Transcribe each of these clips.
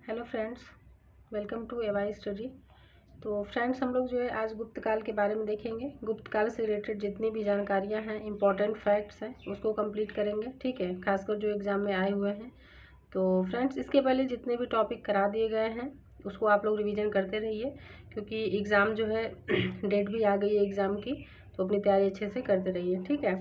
Hello friends, welcome to AY study. तो friends, हम लोग जो है आज गुप्त काल के बारे में देखेंगे। गुप्त काल से रिलेटेड जितनी भी जानकारियां हैं, इंपॉर्टेंट फैक्ट्स हैं, उसको कंप्लीट करेंगे। ठीक है, खासकर जो एग्ज़ाम में आए हुए हैं। तो फ्रेंड्स, इसके पहले जितने भी टॉपिक करा दिए गए हैं उसको आप लोग रिवीजन करते रहिए, क्योंकि एग्ज़ाम जो है डेट भी आ गई है एग्ज़ाम की, तो अपनी तैयारी अच्छे से करते रहिए। ठीक है,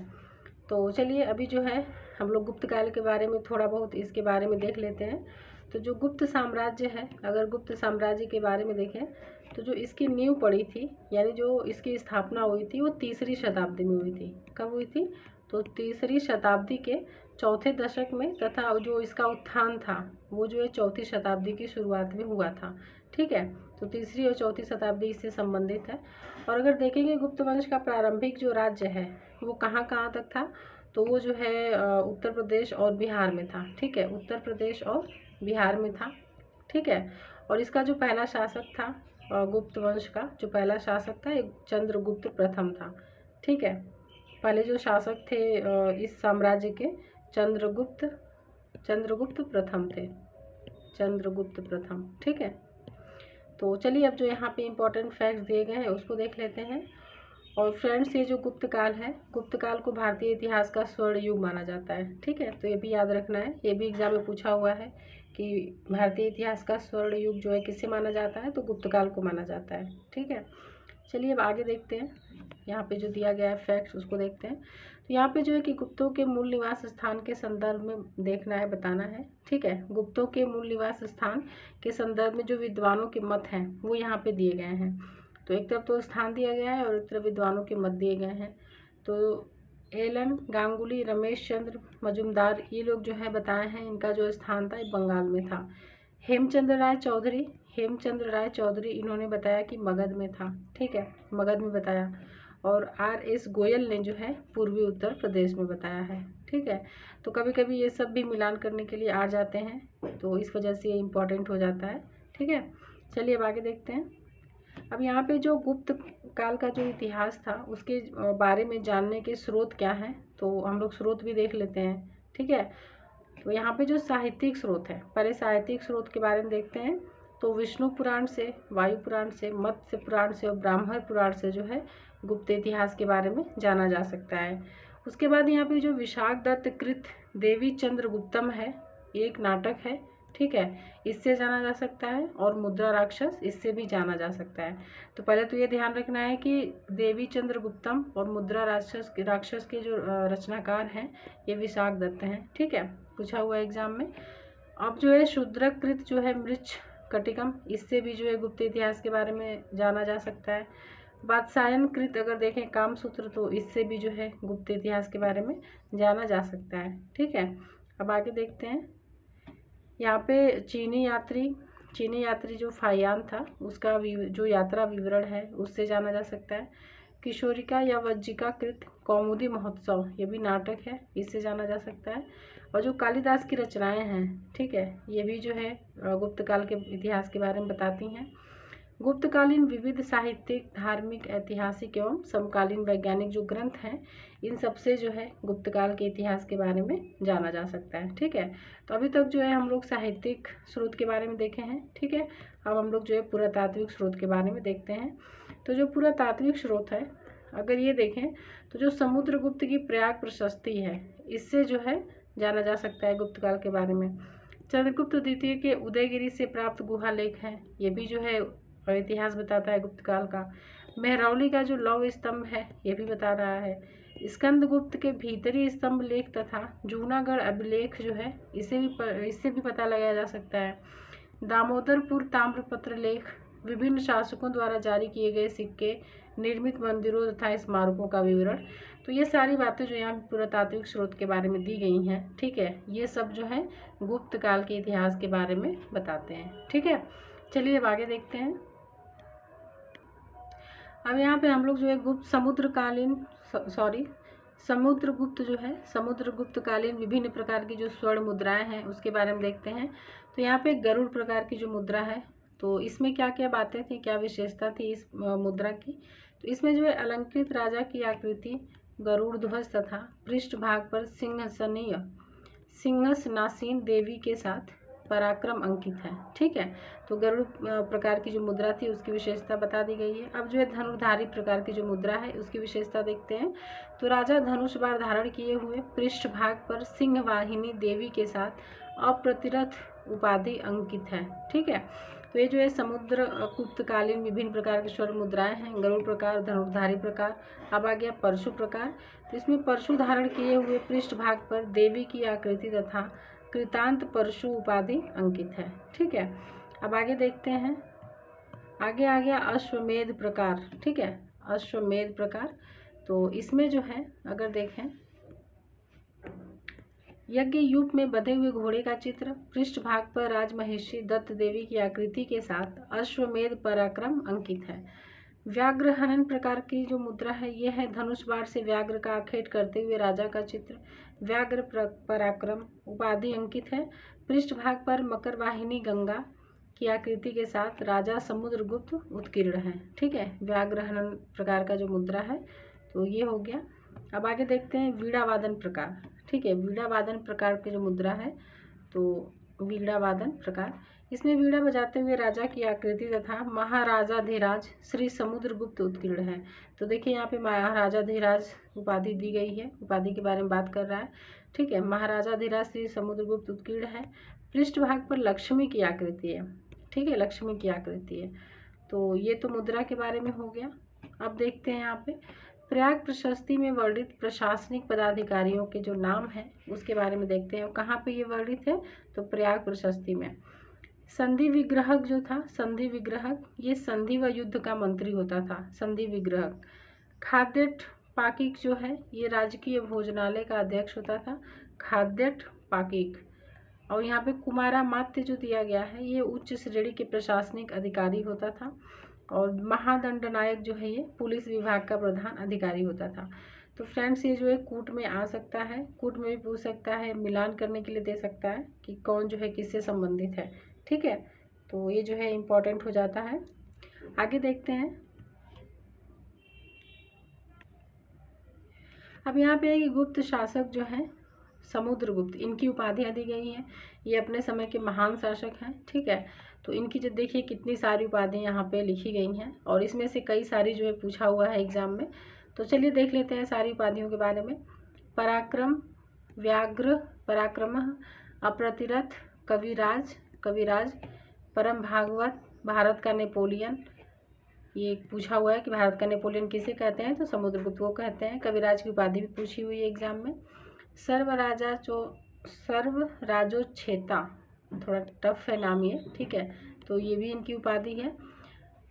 तो चलिए अभी जो है हम लोग गुप्त काल के बारे में थोड़ा बहुत इसके बारे में देख लेते हैं। तो जो गुप्त साम्राज्य है, अगर गुप्त साम्राज्य के बारे में देखें तो जो इसकी नींव पड़ी थी, यानी जो इसकी स्थापना हुई थी, वो तीसरी शताब्दी में हुई थी। कब हुई थी? तो तीसरी शताब्दी के चौथे दशक में, तथा जो इसका उत्थान था वो जो है चौथी शताब्दी की शुरुआत में हुआ था। ठीक है, तो तीसरी और चौथी शताब्दी इससे संबंधित है। और अगर देखेंगे गुप्त वंश का प्रारंभिक जो राज्य है वो कहाँ कहाँ तक था, तो वो जो है उत्तर प्रदेश और बिहार में था। ठीक है, उत्तर प्रदेश और बिहार में था। ठीक है, और इसका जो पहला शासक था गुप्त वंश का जो पहला शासक था एक चंद्रगुप्त प्रथम था। ठीक है, पहले जो शासक थे इस साम्राज्य के चंद्रगुप्त प्रथम थे, चंद्रगुप्त प्रथम। ठीक है, तो चलिए अब जो यहाँ पे इम्पोर्टेंट फैक्ट्स दिए गए हैं उसको देख लेते हैं। और फ्रेंड्स, ये जो गुप्त काल है, गुप्त काल को भारतीय इतिहास का स्वर्ण युग माना जाता है। ठीक है, तो ये भी याद रखना है, ये भी एग्जाम में पूछा हुआ है कि भारतीय इतिहास का स्वर्ण युग जो है किससे माना जाता है, तो गुप्त काल को माना जाता है। ठीक है, चलिए अब आगे देखते हैं। यहाँ पे जो दिया गया है फैक्ट्स उसको देखते हैं। तो यहाँ पे जो है कि गुप्तों के मूल निवास स्थान के संदर्भ में देखना है, बताना है। ठीक है, गुप्तों के मूल निवास स्थान के संदर्भ में जो विद्वानों के मत हैं वो यहाँ पे दिए गए हैं। तो एक तरफ तो स्थान दिया गया है और एक तरफ विद्वानों के मत दिए गए हैं। तो एलन गांगुली, रमेश चंद्र मजुमदार, ये लोग जो है बताए हैं इनका जो स्थान था बंगाल में था। हेमचंद्र राय चौधरी इन्होंने बताया कि मगध में था। ठीक है, मगध में बताया। और RS गोयल ने जो है पूर्वी उत्तर प्रदेश में बताया है। ठीक है, तो कभी कभी ये सब भी मिलान करने के लिए आ जाते हैं, तो इस वजह से ये इम्पोर्टेंट हो जाता है। ठीक है, चलिए अब आगे देखते हैं। अब यहाँ पे जो गुप्त काल का जो इतिहास था उसके बारे में जानने के स्रोत क्या हैं, तो हम लोग स्रोत भी देख लेते हैं। ठीक है, तो यहाँ पे जो साहित्यिक स्रोत है, पहले साहित्यिक स्रोत के बारे में देखते हैं। तो विष्णु पुराण से, वायु पुराण से, मत्स्य पुराण से और ब्राह्मण पुराण से जो है गुप्त इतिहास के बारे में जाना जा सकता है। उसके बाद यहाँ पे जो विशाख दत्त कृत देवी चंद्रगुप्तम है, एक नाटक है। ठीक है, इससे जाना जा सकता है। और मुद्रा राक्षस, इससे भी जाना जा सकता है। तो पहले तो ये ध्यान रखना है कि देवी चंद्रगुप्तम और मुद्रा राक्षस के जो रचनाकार हैं ये विशाख दत्त हैं। ठीक है, पूछा हुआ एग्जाम में। अब जो है शूद्रकृत जो है मृच्छ कटिकम, इससे भी जो है गुप्त इतिहास के बारे में जाना जा सकता है। बादशायन कृत अगर देखें कामसूत्र, तो इससे भी जो है गुप्त इतिहास के बारे में जाना जा सकता है। ठीक है, अब आगे देखते हैं। यहाँ पे चीनी यात्री जो फायान था उसका जो यात्रा विवरण है उससे जाना जा सकता है। किशोरिका या वज्जिका कृत कौमुदी महोत्सव, ये भी नाटक है, इससे जाना जा सकता है। और जो कालिदास की रचनाएं हैं, ठीक है, ये भी जो है गुप्त काल के इतिहास के बारे में बताती हैं। गुप्तकालीन विविध साहित्यिक, धार्मिक, ऐतिहासिक एवं समकालीन वैज्ञानिक जो ग्रंथ हैं, इन सबसे जो है गुप्त काल के इतिहास के बारे में जाना जा सकता है। ठीक है, तो अभी तक जो है हम लोग साहित्यिक स्रोत के बारे में देखे हैं। ठीक है, अब हम लोग जो है पुरातात्विक स्रोत के बारे में देखते हैं। तो जो पुरातात्विक स्रोत है, अगर ये देखें तो जो समुद्रगुप्त की प्रयाग प्रशस्ति है, इससे जो है जाना जा सकता है गुप्त काल के बारे में। चंद्रगुप्त द्वितीय के उदयगिरी से प्राप्त गुहा लेख हैं, ये भी जो है इतिहास बताता है गुप्त काल का। मेहरौली का जो लौह स्तंभ है ये भी बता रहा है। स्कंदगुप्त के भीतरी स्तंभ लेख तथा जूनागढ़ अभिलेख जो है इससे भी पता लगाया जा सकता है। दामोदरपुर ताम्रपत्र लेख, विभिन्न शासकों द्वारा जारी किए गए सिक्के, निर्मित मंदिरों तथा स्मारकों का विवरण। तो ये सारी बातें जो यहाँ पुरातात्विक स्रोत के बारे में दी गई हैं, ठीक है, ये सब जो है गुप्त काल के इतिहास के बारे में बताते हैं। ठीक है, चलिए अब आगे देखते हैं। अब यहाँ पे हम लोग जो है समुद्रगुप्तकालीन विभिन्न प्रकार की जो स्वर्ण मुद्राएं हैं उसके बारे में देखते हैं। तो यहाँ पे गरुड़ प्रकार की जो मुद्रा है, तो इसमें क्या क्या बातें थी, क्या विशेषता थी इस मुद्रा की। तो इसमें जो है अलंकृत राजा की आकृति, गरुड़ ध्वज तथा पृष्ठ भाग पर सिंहासनासीन देवी के साथ पराक्रम अंकित है। ठीक है, तो गरुड़ प्रकार की जो मुद्रा थी उसकी विशेषता बता दी गई है। अब जो है धनुर्धारी प्रकार की जो मुद्रा है उसकी विशेषता देखते हैं। तो राजा धनुष बाण धारण किए हुए पृष्ठभाग पर सिंह वाहिनी देवी के साथ अप्रतिरथ उपाधि अंकित है। ठीक है, तो ये जो है समुद्र गुप्तकालीन विभिन्न प्रकार के स्वर्ण मुद्राएं हैं, गरुड़ प्रकार, धनुर्धारी प्रकार। अब आ गया परशु प्रकार। तो इसमें परशु धारण किए हुए पृष्ठभाग पर देवी की आकृति तथा कृतांत परशु उपाधि अंकित है। ठीक है, अब आगे देखते हैं। आगे आ गया अश्वमेध प्रकार। ठीक है, अश्वमेध प्रकार। तो इसमें जो है अगर देखें, यज्ञ यूप में बंधे हुए घोड़े का चित्र, पृष्ठभाग पर राजमहिषी दत्त देवी की आकृति के साथ अश्वमेध पराक्रम अंकित है। व्याघ्र हनन प्रकार की जो मुद्रा है ये है धनुष बाण से व्याघ्र का आखेट करते हुए राजा का चित्र, व्याघ्र पराक्रम उपाधि अंकित है। पृष्ठभाग पर मकर वाहिनी गंगा की आकृति के साथ राजा समुद्रगुप्त उत्कीर्ण है। ठीक है, व्याघ्र हनन प्रकार का जो मुद्रा है तो ये हो गया। अब आगे देखते हैं वीणा वादन प्रकार। ठीक है, वीणा वादन प्रकार की जो मुद्रा है तो वीणा वादन प्रकार, इसमें वीणा बजाते हुए राजा की आकृति तथा महाराजाधिराज श्री समुद्रगुप्त उत्कीर्ण है। तो देखिए यहाँ पे महाराजाधिराज उपाधि दी गई है, उपाधि के बारे में बात कर रहा है। ठीक है, महाराजाधिराज श्री समुद्रगुप्त उत्कीर्ण है। पृष्ठभाग पर लक्ष्मी की आकृति है। ठीक है, लक्ष्मी की आकृति है। तो ये तो मुद्रा के बारे में हो गया। अब देखते हैं यहाँ पे प्रयाग प्रशस्ति में वर्णित प्रशासनिक पदाधिकारियों के जो नाम हैं उसके बारे में देखते हैं। कहाँ पे ये वर्णित है, तो प्रयाग प्रशस्ति में। संधि विग्रहक जो था, संधि विग्रहक ये संधि व युद्ध का मंत्री होता था, संधि विग्रहक। खाद्यट पाकिक जो है ये राजकीय भोजनालय का अध्यक्ष होता था, खाद्यट पाकिक। और यहाँ पे कुमारा मात्य जो दिया गया है ये उच्च श्रेणी के प्रशासनिक अधिकारी होता था। और महादंडनायक जो है ये पुलिस विभाग का प्रधान अधिकारी होता था। तो फ्रेंड्स ये जो है कूट में आ सकता है, कूट में भी पूछ सकता है, मिलान करने के लिए दे सकता है कि कौन जो है किससे संबंधित है। ठीक है, तो ये जो है इम्पोर्टेंट हो जाता है। आगे देखते हैं। अब यहाँ पे है कि गुप्त शासक जो है समुद्रगुप्त, इनकी उपाधियाँ दी गई हैं। ये अपने समय के महान शासक हैं। ठीक है, तो इनकी जो देखिए कितनी सारी उपाधियाँ यहाँ पे लिखी गई हैं और इसमें से कई सारी जो है पूछा हुआ है एग्जाम में। तो चलिए देख लेते हैं सारी उपाधियों के बारे में। पराक्रम, व्याघ्र पराक्रमः, अप्रतिरथ, कविराज, कविराज, परम भागवत, भारत का नेपोलियन। ये पूछा हुआ है कि भारत का नेपोलियन किसे कहते हैं, तो समुद्रगुप्त को कहते हैं। कविराज की उपाधि भी पूछी हुई है एग्जाम में। सर्वराजोच्छेता, थोड़ा टफ है नाम ये। ठीक है, तो ये भी इनकी उपाधि है।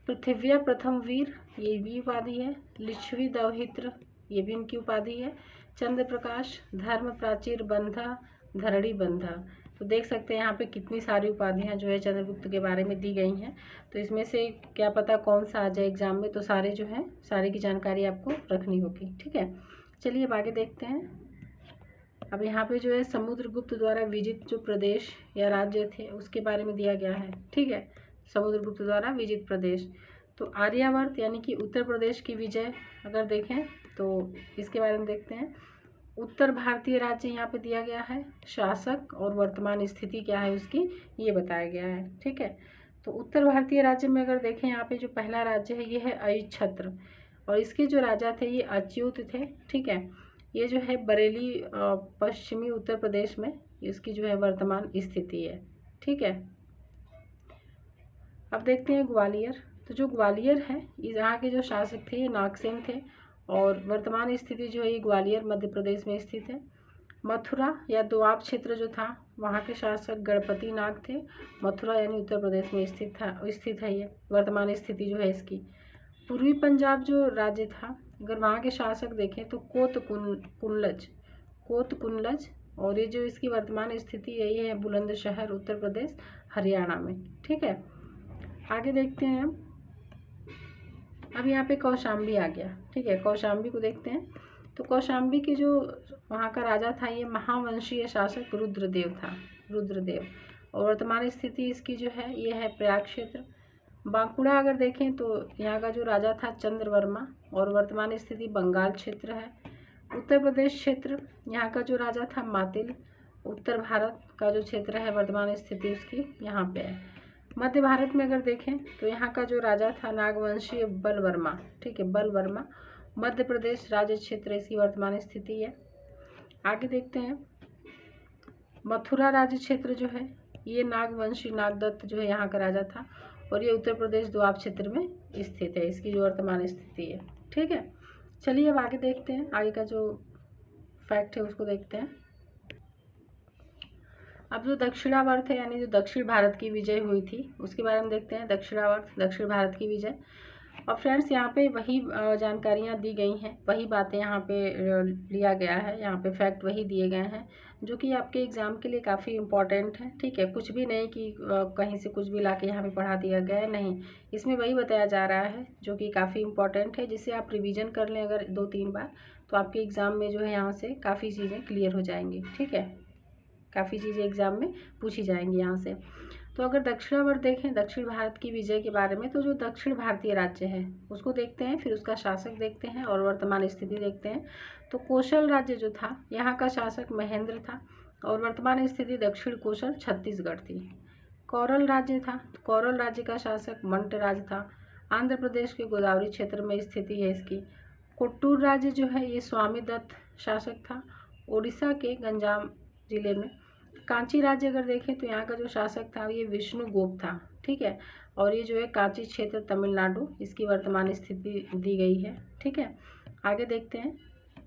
पृथ्व्या प्रथम वीर, ये भी उपाधि है। लिच्छवी दौहित्र, ये भी इनकी उपाधि है। चंद्र प्रकाश, धर्म प्राचीर बंधा, धरणी बंधा। तो देख सकते हैं यहाँ पे कितनी सारी उपाधियाँ जो है चंद्रगुप्त के बारे में दी गई हैं। तो इसमें से क्या पता कौन सा आ जाए एग्जाम में, तो सारे जो है सारे की जानकारी आपको रखनी होगी। ठीक है, चलिए अब आगे देखते हैं। अब यहाँ पे जो है समुद्रगुप्त द्वारा विजित जो प्रदेश या राज्य थे उसके बारे में दिया गया है। ठीक है, समुद्रगुप्त द्वारा विजित प्रदेश, तो आर्यावर्त यानी कि उत्तर प्रदेश की विजय अगर देखें तो इसके बारे में देखते हैं। उत्तर भारतीय राज्य यहाँ पे दिया गया है, शासक और वर्तमान स्थिति क्या है उसकी ये बताया गया है। ठीक है, तो उत्तर भारतीय राज्य में अगर देखें यहाँ पे जो पहला राज्य है ये है अयच्छत्र और इसके जो राजा थे ये अच्युत थे। ठीक है, ये जो है बरेली पश्चिमी उत्तर प्रदेश में इसकी जो है वर्तमान स्थिति है। ठीक है, अब देखते हैं ग्वालियर। तो जो ग्वालियर है यहाँ के जो शासक थे ये नागसेन थे और वर्तमान स्थिति जो है ये ग्वालियर मध्य प्रदेश में स्थित है। मथुरा या दोआब क्षेत्र जो था वहाँ के शासक गणपति नाग थे। मथुरा यानी उत्तर प्रदेश में स्थित है ये, वर्तमान स्थिति जो है इसकी। पूर्वी पंजाब जो राज्य था अगर वहाँ के शासक देखें तो कोत कुनलज और ये जो इसकी वर्तमान स्थिति यही है बुलंदशहर उत्तर प्रदेश हरियाणा में। ठीक है, आगे देखते हैं। अब यहाँ पे कौशाम्बी आ गया। ठीक है, कौशाम्बी को देखते हैं। तो कौशाम्बी की जो वहाँ का राजा था ये महावंशीय शासक रुद्रदेव था, रुद्रदेव। और वर्तमान स्थिति इसकी जो है ये है प्रयाग क्षेत्र। बांकुड़ा अगर देखें तो यहाँ का जो राजा था चंद्रवर्मा और वर्तमान स्थिति बंगाल क्षेत्र है। उत्तर प्रदेश क्षेत्र यहाँ का जो राजा था मातिल उत्तर भारत का जो क्षेत्र है वर्तमान स्थिति उसकी यहाँ पे है। मध्य भारत में अगर देखें तो यहाँ का जो राजा था नागवंशीय बलवर्मा, ठीक है, बलवर्मा। मध्य प्रदेश राज्य क्षेत्र इसकी वर्तमान स्थिति है। आगे देखते हैं, मथुरा राज्य क्षेत्र जो है ये नागवंशी नागदत्त जो है यहाँ का राजा था और ये उत्तर प्रदेश दोआब क्षेत्र में स्थित है, इसकी जो वर्तमान स्थिति है। ठीक है, चलिए अब आगे देखते हैं, आगे का जो फैक्ट है उसको देखते हैं। अब जो दक्षिणावर्त है यानी जो दक्षिण भारत की विजय हुई थी उसके बारे में देखते हैं। दक्षिणावर्त, दक्षिण भारत की विजय। और फ्रेंड्स यहाँ पे वही जानकारियाँ दी गई हैं, वही बातें यहाँ पे लिया गया है, यहाँ पे फैक्ट वही दिए गए हैं जो कि आपके एग्ज़ाम के लिए काफ़ी इम्पॉर्टेंट है। ठीक है, कुछ भी नहीं कि कहीं से कुछ भी ला के यहाँ पे पढ़ा दिया गया है, नहीं, इसमें वही बताया जा रहा है जो कि काफ़ी इम्पॉर्टेंट है, जिससे आप रिविज़न कर लें अगर 2-3 बार तो आपके एग्ज़ाम में जो है यहाँ से काफ़ी चीज़ें क्लियर हो जाएंगी। ठीक है, काफ़ी चीज़ें एग्ज़ाम में पूछी जाएंगी यहाँ से। तो अगर दक्षिणावर्त देखें दक्षिण भारत की विजय के बारे में, तो जो दक्षिण भारतीय राज्य है उसको देखते हैं, फिर उसका शासक देखते हैं और वर्तमान स्थिति देखते हैं। तो कोशल राज्य जो था यहाँ का शासक महेंद्र था और वर्तमान स्थिति दक्षिण कोशल छत्तीसगढ़ थी। कौरल राज्य था, कौरल राज्य का शासक मंटराज था, आंध्र प्रदेश के गोदावरी क्षेत्र में स्थिति है इसकी। कोट्टूर राज्य जो है ये स्वामीदत्त शासक था, उड़ीसा के गंजाम जिले में। कांची राज्य अगर देखें तो यहाँ का जो शासक था ये विष्णुगुप्त था। ठीक है, और ये जो है कांची क्षेत्र तमिलनाडु, इसकी वर्तमान स्थिति दी गई है। ठीक है, आगे देखते हैं।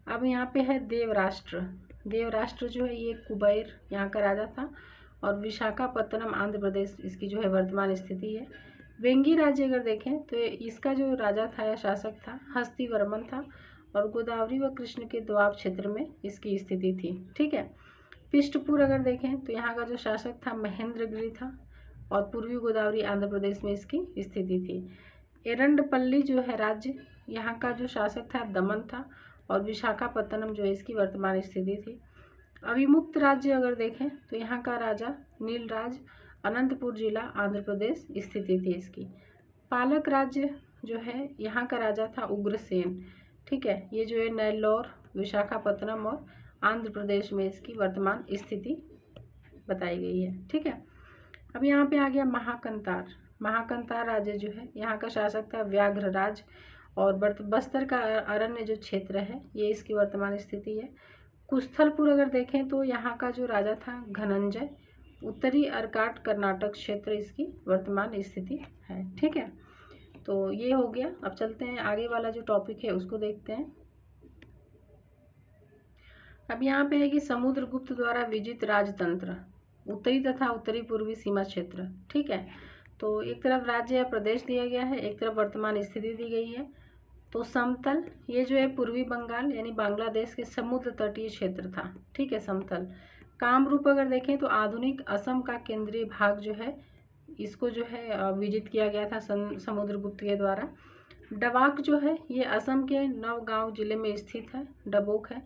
अब यहाँ पे है देवराष्ट्र। देवराष्ट्र जो है ये कुबेर यहाँ का राजा था और विशाखापत्तनम आंध्र प्रदेश इसकी जो है वर्तमान स्थिति है। वेंगी राज्य अगर देखें तो इसका जो राजा था या शासक था हस्तिवर्मन था और गोदावरी व कृष्ण के दोआब क्षेत्र में इसकी स्थिति थी। ठीक है, पिष्टपुर अगर देखें तो यहाँ का जो शासक था महेंद्रगिरी था और पूर्वी गोदावरी आंध्र प्रदेश में इसकी स्थिति थी। एरंडपल्ली जो है राज्य, यहाँ का जो शासक था दमन था और विशाखापत्तनम जो है इसकी वर्तमान स्थिति थी। अविमुक्त राज्य अगर देखें तो यहाँ का राजा नीलराज, अनंतपुर जिला आंध्र प्रदेश स्थिति थी इसकी। पालक राज्य जो है यहाँ का राजा था उग्रसेन। ठीक है, ये जो है नेल्लौर, विशाखापत्तनम और आंध्र प्रदेश में इसकी वर्तमान स्थिति बताई गई है। ठीक है, अब यहाँ पे आ गया महाकंतार। महाकंतार राज्य जो है यहाँ का शासक था व्याघ्रराज और बस्तर का अरण्य जो क्षेत्र है ये इसकी वर्तमान स्थिति है। कुस्थलपुर अगर देखें तो यहाँ का जो राजा था धनंजय, उत्तरी अर्काट कर्नाटक क्षेत्र इसकी वर्तमान स्थिति है। ठीक है, तो ये हो गया। अब चलते हैं आगे वाला जो टॉपिक है उसको देखते हैं। अब यहाँ पे है कि समुद्रगुप्त द्वारा विजित राजतंत्र, उत्तरी तथा उत्तरी पूर्वी सीमा क्षेत्र। ठीक है, तो एक तरफ राज्य या प्रदेश दिया गया है, एक तरफ वर्तमान स्थिति दी गई है। तो समतल ये जो है पूर्वी बंगाल यानी बांग्लादेश के समुद्र तटीय क्षेत्र था। ठीक है, समतल। कामरूप अगर देखें तो आधुनिक असम का केंद्रीय भाग जो है इसको जो है विजित किया गया था समुद्रगुप्त के द्वारा। डबाक जो है ये असम के नवगांव जिले में स्थित है, डबोक है।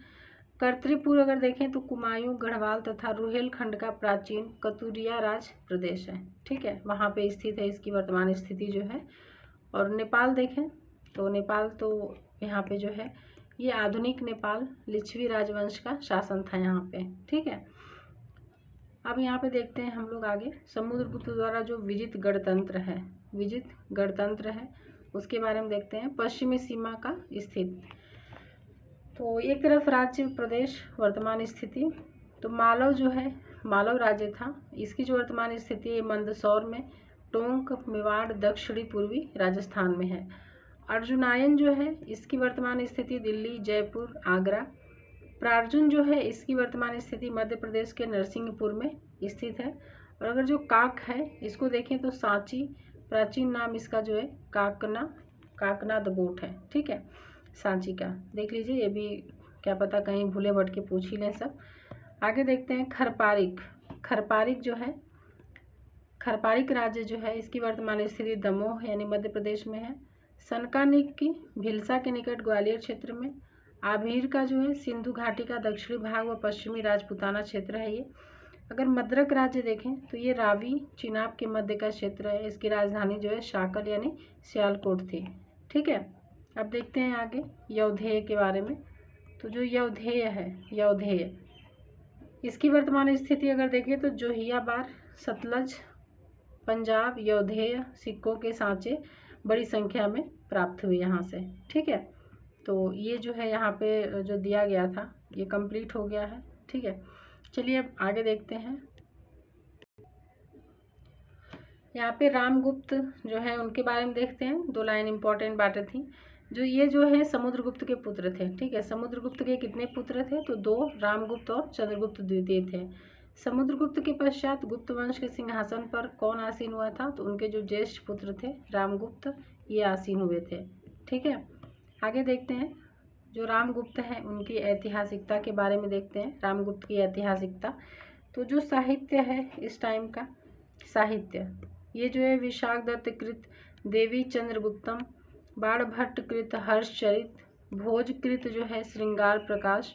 कर्तरीपुर अगर देखें तो कुमायूं, गढ़वाल तथा रुहेलखंड का प्राचीन कतुरिया राज प्रदेश है। ठीक है, वहाँ पे स्थित है, इसकी वर्तमान स्थिति जो है। और नेपाल देखें तो नेपाल तो यहाँ पे जो है ये आधुनिक नेपाल लिच्छवी राजवंश का शासन था यहाँ पे। ठीक है, अब यहाँ पे देखते हैं हम लोग आगे समुद्रगुप्त द्वारा जो विजित गणतंत्र है, विजित गणतंत्र है उसके बारे में देखते हैं। पश्चिमी सीमा का स्थित, तो एक तरफ राज्य प्रदेश वर्तमान स्थिति, तो मालव जो है मालव राज्य था, इसकी जो वर्तमान स्थिति है मंदसौर में, टोंक, मेवाड़, दक्षिणी पूर्वी राजस्थान में है। अर्जुनायन जो है इसकी वर्तमान स्थिति दिल्ली, जयपुर, आगरा। प्रार्जुन जो है इसकी वर्तमान स्थिति मध्य प्रदेश के नरसिंहपुर में स्थित है। और अगर जो काक है इसको देखें तो सांची, प्राचीन नाम इसका जो है काकना द बोट है। ठीक है, सांची का देख लीजिए, ये भी क्या पता कहीं भूले भटके पूछ ही लें सब। आगे देखते हैं खरपारिक। खरपारिक जो है, खरपारिक राज्य जो है इसकी वर्तमान स्थिति दमोह यानी मध्य प्रदेश में है। सनकानिक की भिलसा के निकट ग्वालियर क्षेत्र में। आभीर का जो है सिंधु घाटी का दक्षिणी भाग व पश्चिमी राजपूताना क्षेत्र है ये। अगर मद्रक राज्य देखें तो ये रावी चिनाब के मध्य का क्षेत्र है, इसकी राजधानी जो है शाकल यानी सियालकोट थी। ठीक है, अब देखते हैं आगे यौधेय के बारे में। तो जो यौधेय है, यौधेय इसकी वर्तमान स्थिति अगर देखें तो जोहियाबार, सतलज, पंजाब, यौधेय सिक्कों के सांचे बड़ी संख्या में प्राप्त हुए यहाँ से। ठीक है, तो ये जो है यहाँ पे जो दिया गया था ये कंप्लीट हो गया है। ठीक है, चलिए अब आगे देखते हैं। यहाँ पे रामगुप्त जो है उनके बारे में देखते हैं। 2 लाइन इंपॉर्टेंट बातें थी। जो ये जो है समुद्रगुप्त के पुत्र थे। ठीक है, समुद्रगुप्त के कितने पुत्र थे? तो 2, रामगुप्त और चंद्रगुप्त द्वितीय थे। समुद्रगुप्त के पश्चात गुप्त वंश के सिंहासन पर कौन आसीन हुआ था? तो उनके जो ज्येष्ठ पुत्र थे रामगुप्त, ये आसीन हुए थे। ठीक है, आगे देखते हैं। जो रामगुप्त हैं उनकी ऐतिहासिकता के बारे में देखते हैं। रामगुप्त की ऐतिहासिकता, तो जो साहित्य है इस टाइम का साहित्य, ये जो है विशाख दत्त कृत देवी चंद्रगुप्तम, बाणभट्ट कृत हर्षचरित, भोजकृत जो है श्रृंगार प्रकाश,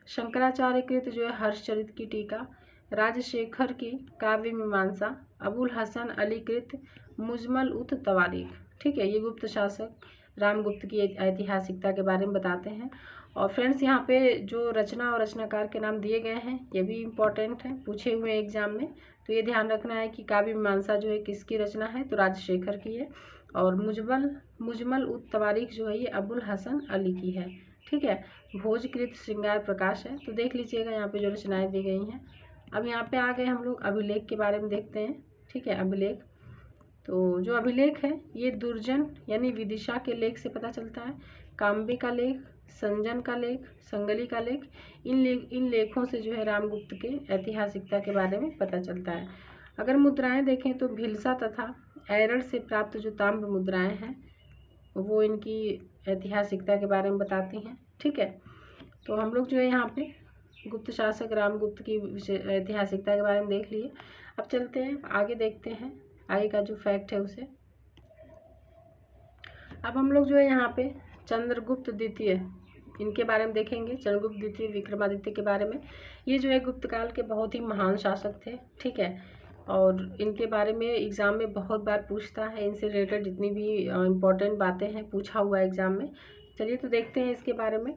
शंकराचार्य कृत जो है हर्षचरित की टीका, राजशेखर की काव्य मीमांसा, अबुल हसन अली कृत मुजमल उत तवारीख। ठीक है, ये गुप्त शासक रामगुप्त की ऐतिहासिकता के बारे में बताते हैं। और फ्रेंड्स, यहाँ पे जो रचना और रचनाकार के नाम दिए गए हैं ये भी इम्पॉर्टेंट हैं, पूछे हुए हैं एग्जाम में। तो ये ध्यान रखना है कि काव्य मीमांसा जो है किसकी रचना है? तो राजशेखर की है। और मुजमल उत तवारीख जो है ये अबुल हसन अली की है। ठीक है, भोजकृत श्रृंगार प्रकाश है। तो देख लीजिएगा यहाँ पे जो रचनाएं दी गई हैं। अब यहाँ पे आ गए हम लोग अभिलेख के बारे में देखते हैं। ठीक है, अभिलेख, तो जो अभिलेख है ये दुर्जन यानी विदिशा के लेख से पता चलता है। काम्बे का लेख, संजन का लेख, संगली का लेख, इन लेखों से जो है रामगुप्त के ऐतिहासिकता के बारे में पता चलता है। अगर मुद्राएं देखें तो भिलसा तथा एरड़ से प्राप्त जो ताम्र मुद्राएं हैं वो इनकी ऐतिहासिकता के बारे में बताती हैं। ठीक है, तो हम लोग जो है यहाँ पे गुप्त शासक रामगुप्त की ऐतिहासिकता के बारे में देख लिए। अब चलते हैं आगे, देखते हैं आगे का जो फैक्ट है उसे। अब हम लोग जो है यहाँ पे चंद्रगुप्त द्वितीय इनके बारे में देखेंगे। चंद्रगुप्त द्वितीय विक्रमादित्य के बारे में। ये जो है गुप्त काल के बहुत ही महान शासक थे। ठीक है, और इनके बारे में एग्ज़ाम में बहुत बार पूछता है। इनसे रिलेटेड जितनी भी इम्पोर्टेंट बातें हैं पूछा हुआ है एग्ज़ाम में। चलिए तो देखते हैं इसके बारे में।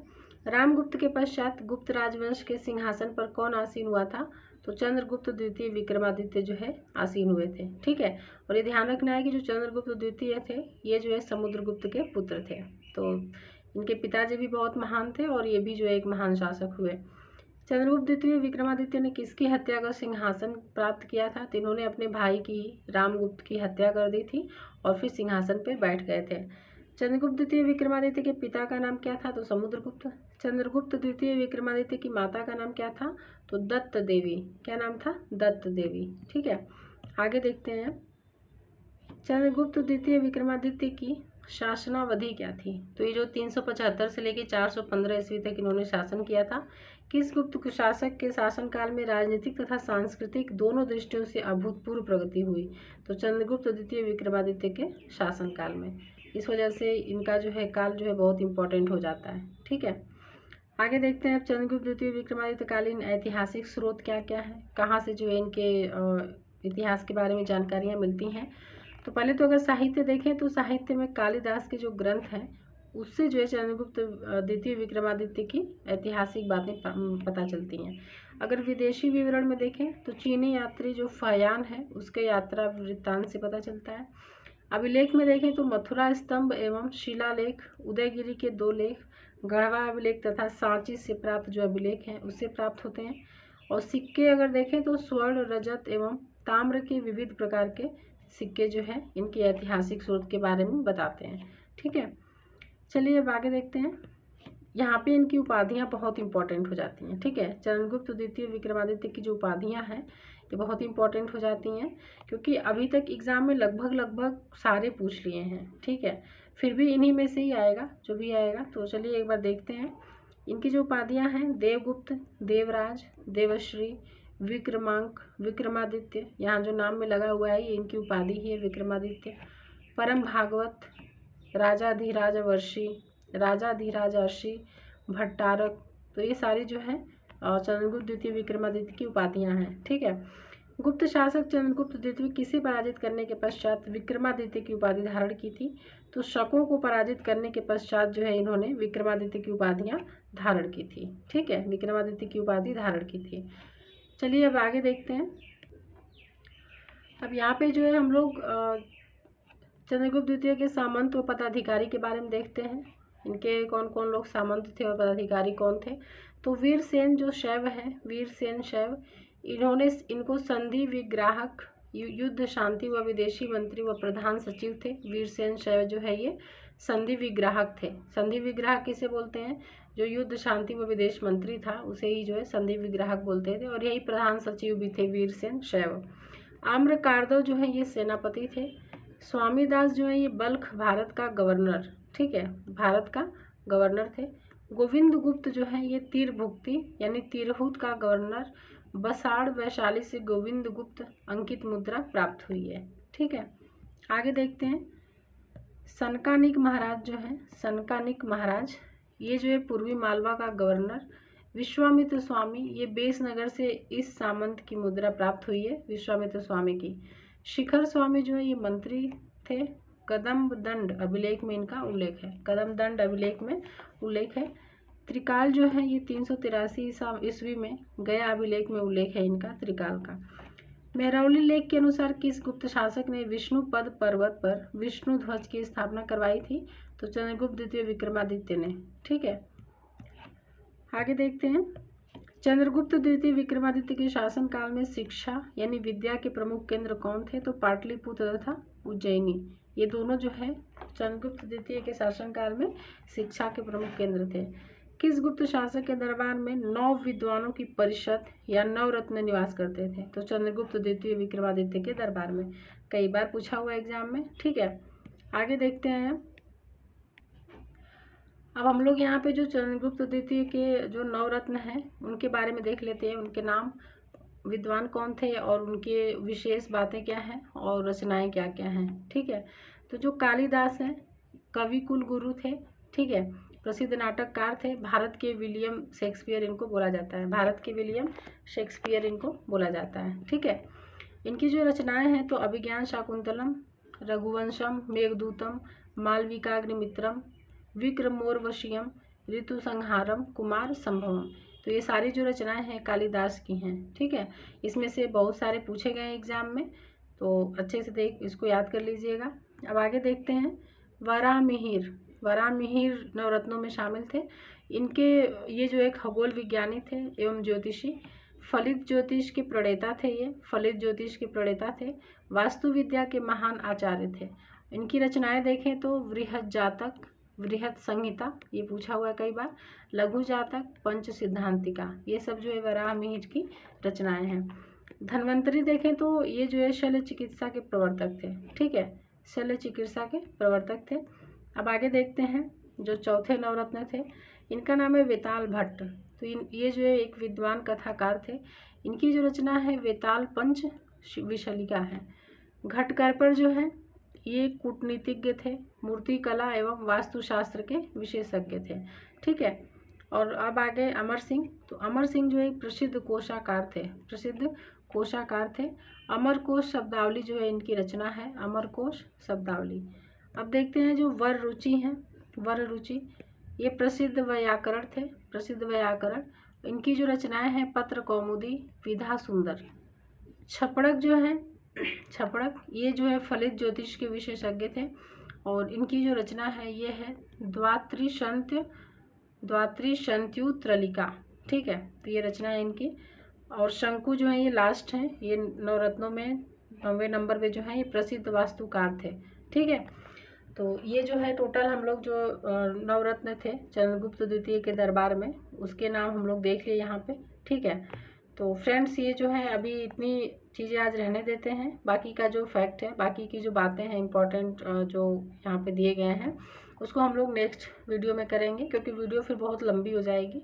रामगुप्त के पश्चात गुप्त राजवंश के सिंहासन पर कौन आसीन हुआ था? तो चंद्रगुप्त द्वितीय विक्रमादित्य जो है आसीन हुए थे। ठीक है, और ये ध्यान रखना है कि जो चंद्रगुप्त द्वितीय थे ये जो है समुद्रगुप्त के पुत्र थे। तो इनके पिताजी भी बहुत महान थे और ये भी जो है एक महान शासक हुए। चंद्रगुप्त द्वितीय विक्रमादित्य ने किसकी हत्या कर सिंहासन प्राप्त किया था? तो इन्होंने अपने भाई की रामगुप्त की हत्या कर दी थी और फिर सिंहासन पर बैठ गए थे। चंद्रगुप्त द्वितीय विक्रमादित्य के पिता का नाम क्या था? तो समुद्रगुप्त। चंद्रगुप्त द्वितीय विक्रमादित्य की माता का नाम क्या था? तो दत्त देवी। क्या नाम था? दत्त देवी। ठीक है, आगे देखते हैं। चंद्रगुप्त द्वितीय विक्रमादित्य की शासनावधि क्या थी? तो ये जो 375 से लेकर 415 ईस्वी तक इन्होंने शासन किया था। किस गुप्त शासक के शासनकाल में राजनीतिक तथा सांस्कृतिक दोनों दृष्टियों से अभूतपूर्व प्रगति हुई? तो चंद्रगुप्त द्वितीय विक्रमादित्य के शासनकाल में। इस वजह से इनका जो है काल जो है बहुत इंपॉर्टेंट हो जाता है। ठीक है, आगे देखते हैं। अब चंद्रगुप्त द्वितीय विक्रमादित्य कालीन ऐतिहासिक स्रोत क्या क्या है, कहाँ से जो है इनके इतिहास के बारे में जानकारियाँ मिलती हैं? तो पहले तो अगर साहित्य देखें तो साहित्य में कालिदास के जो ग्रंथ हैं उससे जो है चंद्रगुप्त द्वितीय विक्रमादित्य की ऐतिहासिक बातें पता चलती हैं। अगर विदेशी विवरण में देखें तो चीनी यात्री जो फयान है उसके यात्रा वृत्तांत से पता चलता है। अभिलेख में देखें तो मथुरा स्तंभ एवं शिलालेख, उदयगिरी के 2 लेख, गढ़वा अभिलेख तथा सांची से प्राप्त जो अभिलेख हैं उससे प्राप्त होते हैं। और सिक्के अगर देखें तो स्वर्ण, रजत एवं ताम्र के विविध प्रकार के सिक्के जो हैं इनकी ऐतिहासिक स्रोत के बारे में बताते हैं। ठीक है, चलिए अब आगे देखते हैं। यहाँ पे इनकी उपाधियाँ बहुत इंपॉर्टेंट हो जाती हैं। ठीक है, चंद्रगुप्त द्वितीय विक्रमादित्य की जो उपाधियाँ हैं ये बहुत इंपॉर्टेंट हो जाती हैं क्योंकि अभी तक एग्ज़ाम में लगभग सारे पूछ लिए हैं। ठीक है, फिर भी इन्हीं में से ही आएगा जो भी आएगा। तो चलिए एक बार देखते हैं। इनकी जो उपाधियाँ हैं देवगुप्त, देवराज, देवश्री, विक्रमांक, विक्रमादित्य, यहाँ जो नाम में लगा हुआ है ये इनकी उपाधि ही है विक्रमादित्य। परम भागवत, राजाधिराजवर्षी, राजाधिराजर्षि, भट्टारक, तो ये सारी जो है चंद्रगुप्त द्वितीय विक्रमादित्य की उपाधियाँ हैं। ठीक है, गुप्त शासक चंद्रगुप्त द्वितीय किसे पराजित करने के पश्चात विक्रमादित्य की उपाधि धारण की थी? तो शकों को पराजित करने के पश्चात जो है इन्होंने विक्रमादित्य की उपाधियाँ धारण की थी। ठीक है, विक्रमादित्य की उपाधि धारण की थी। चलिए अब आगे देखते हैं। अब यहाँ पे जो है हम लोग चंद्रगुप्त द्वितीय के सामंत व पदाधिकारी के बारे में देखते हैं। इनके कौन कौन लोग सामंत थे और पदाधिकारी कौन थे। तो वीरसेन जो शैव है, वीरसेन शैव, इन्होंने इनको संधि विग्राहक, युद्ध शांति व विदेशी मंत्री व प्रधान सचिव थे। वीरसेन शैव जो है ये संधि विग्राहक थे। संधि विग्राहक किसे बोलते हैं? जो युद्ध शांति व विदेश मंत्री था उसे ही जो है संधि विग्राहक बोलते थे, और यही प्रधान सचिव भी थे वीरसेन शैव। आम्रकार्दव जो है ये सेनापति थे। स्वामीदास जो है ये बल्ख भारत का गवर्नर, ठीक है, भारत का गवर्नर थे। गोविंद गुप्त जो है ये तीरभुक्ति यानी तिरहुत का गवर्नर। बसाड़ वैशाली से गोविंद गुप्त अंकित मुद्रा प्राप्त हुई है, ठीक है। आगे देखते हैं। सनकानिक महाराज जो है, सनकानिक महाराज ये जो है पूर्वी मालवा का गवर्नर। विश्वामित्र स्वामी ये बेसनगर से इस सामंत की मुद्रा प्राप्त हुई है, विश्वामित्र स्वामी की। शिखर स्वामी जो है ये मंत्री थे। कदम्ब दंड अभिलेख में इनका उल्लेख है, कदम दंड अभिलेख में उल्लेख है। त्रिकाल जो है ये 383 ईस्वी में गया अभिलेख में उल्लेख है इनका, त्रिकाल का। मेहरौली लेख के अनुसार किस गुप्त शासक ने विष्णुपद पर्वत पर विष्णु ध्वज की स्थापना करवाई थी? तो चंद्रगुप्त द्वितीय विक्रमादित्य ने, ठीक है। आगे देखते हैं। चंद्रगुप्त द्वितीय विक्रमादित्य के शासनकाल में शिक्षा यानी विद्या के प्रमुख केंद्र कौन थे? तो पाटलिपुत्र तथा उज्जैनी, ये दोनों जो है चंद्रगुप्त द्वितीय के शासनकाल में शिक्षा के प्रमुख केंद्र थे। किस गुप्त शासक के दरबार में 9 विद्वानों की परिषद या 9 रत्न निवास करते थे? तो चंद्रगुप्त द्वितीय विक्रमादित्य के दरबार में, कई बार पूछा हुआ एग्जाम में, ठीक है। आगे देखते हैं। अब हम लोग यहाँ पे जो चंद्रगुप्त द्वितीय के जो 9 रत्न हैं उनके बारे में देख लेते हैं। उनके नाम, विद्वान कौन थे और उनके विशेष बातें क्या हैं और रचनाएं क्या क्या हैं, ठीक है। तो जो कालिदास हैं कवि कुल गुरु थे, ठीक है, प्रसिद्ध नाटककार थे। भारत के विलियम शेक्सपियर इनको बोला जाता है, भारत के विलियम शेक्सपियर इनको बोला जाता है, ठीक है। इनकी जो रचनाएं हैं तो अभिज्ञान शाकुंतलम, रघुवंशम, मेघदूतम, मालविकाग्निमित्रम, विक्रमोर्वशीयम, ऋतु संहारम, कुमार संभवम, तो ये सारी जो रचनाएं हैं कालिदास की हैं, ठीक है। इसमें से बहुत सारे पूछे गए एग्जाम में, तो अच्छे से इसको याद कर लीजिएगा। अब आगे देखते हैं। वराहमिहिर, वराहमिहिर नवरत्नों में शामिल थे। इनके ये जो एक खगोल विज्ञानी थे एवं ज्योतिषी, फलित ज्योतिष के प्रणेता थे, ये फलित ज्योतिष के प्रणेता थे। वास्तु विद्या के महान आचार्य थे। इनकी रचनाएं देखें तो वृहत जातक, वृहत संहिता, ये पूछा हुआ है कई बार, लघु जातक, पंच सिद्धांतिका, ये सब जो है वराहमिहिर की रचनाएं हैं। धन्वंतरी देखें तो ये जो है शल्य चिकित्सा के प्रवर्तक थे, ठीक है, शल्य चिकित्सा के प्रवर्तक थे। अब आगे देखते हैं। जो चौथे नवरत्न थे इनका नाम है वेताल भट्ट। तो ये जो है एक विद्वान कथाकार थे। इनकी जो रचना है वेताल पंच विशलिका है। घटकर्पर जो है ये कूटनीतिज्ञ थे, मूर्ति कला एवं वास्तुशास्त्र के विशेषज्ञ थे, ठीक है। और अब आगे अमर सिंह। तो अमर सिंह जो एक प्रसिद्ध कोशाकार थे, प्रसिद्ध कोशाकार थे। अमरकोश शब्दावली जो है इनकी रचना है, अमरकोश शब्दावली। अब देखते हैं जो वर रुचि हैं, वर रुचि ये प्रसिद्ध व्याकरण थे, प्रसिद्ध व्याकरण। इनकी जो रचनाएं हैं पत्र कौमुदी, विधा सुंदर। छपड़क जो है, छपड़क ये जो है फलित ज्योतिष के विशेषज्ञ थे, और इनकी जो रचना है ये है द्वात्रिशंत्युत्रलिका, ठीक है। तो ये रचना है इनकी। और शंकु जो है ये लास्ट है, ये नवरत्नों में 9वें नंबर पे जो है ये प्रसिद्ध वास्तुकार थे, ठीक है। तो ये जो है टोटल हम लोग जो नवरत्न थे चंद्रगुप्त द्वितीय के दरबार में, उसके नाम हम लोग देख लिए यहाँ पे, ठीक है। तो फ्रेंड्स ये जो है अभी इतनी चीज़ें आज रहने देते हैं। बाकी का जो फैक्ट है, बाकी की जो बातें हैं इम्पोर्टेंट जो यहाँ पे दिए गए हैं, उसको हम लोग नेक्स्ट वीडियो में करेंगे, क्योंकि वीडियो फिर बहुत लंबी हो जाएगी।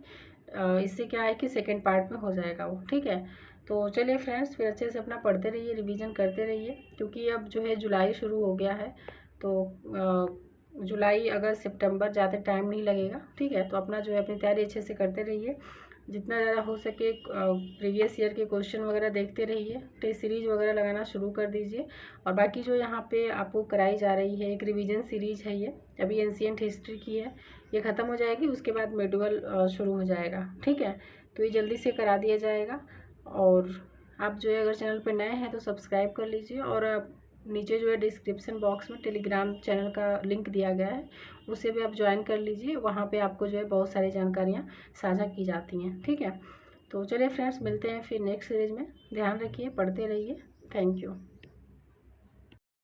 इससे क्या है कि सेकेंड पार्ट में हो जाएगा वो, ठीक है। तो चलिए फ्रेंड्स, फिर अच्छे से अपना पढ़ते रहिए, रिवीजन करते रहिए, क्योंकि अब जो है जुलाई शुरू हो गया है। तो जुलाई अगस्त सितंबर ज़्यादा टाइम नहीं लगेगा, ठीक है। तो अपना जो है अपनी तैयारी अच्छे से करते रहिए, जितना ज़्यादा हो सके प्रीवियस ईयर के क्वेश्चन वगैरह देखते रहिए, टेस्ट सीरीज वगैरह लगाना शुरू कर दीजिए। और बाकी जो यहाँ पे आपको कराई जा रही है एक रिवीजन सीरीज है, ये अभी एंशिएंट हिस्ट्री की है, ये ख़त्म हो जाएगी, उसके बाद मेडुअल शुरू हो जाएगा, ठीक है। तो ये जल्दी से करा दिया जाएगा। और आप जो है अगर चैनल पर नए हैं तो सब्सक्राइब कर लीजिए, और आप नीचे जो है डिस्क्रिप्शन बॉक्स में टेलीग्राम चैनल का लिंक दिया गया है, उसे भी आप ज्वाइन कर लीजिए। वहाँ पे आपको जो है बहुत सारी जानकारियाँ साझा की जाती हैं। ठीक है, तो चलिए फ्रेंड्स, मिलते हैं फिर नेक्स्ट सीरीज़ में। ध्यान रखिए, पढ़ते रहिए। Thank you.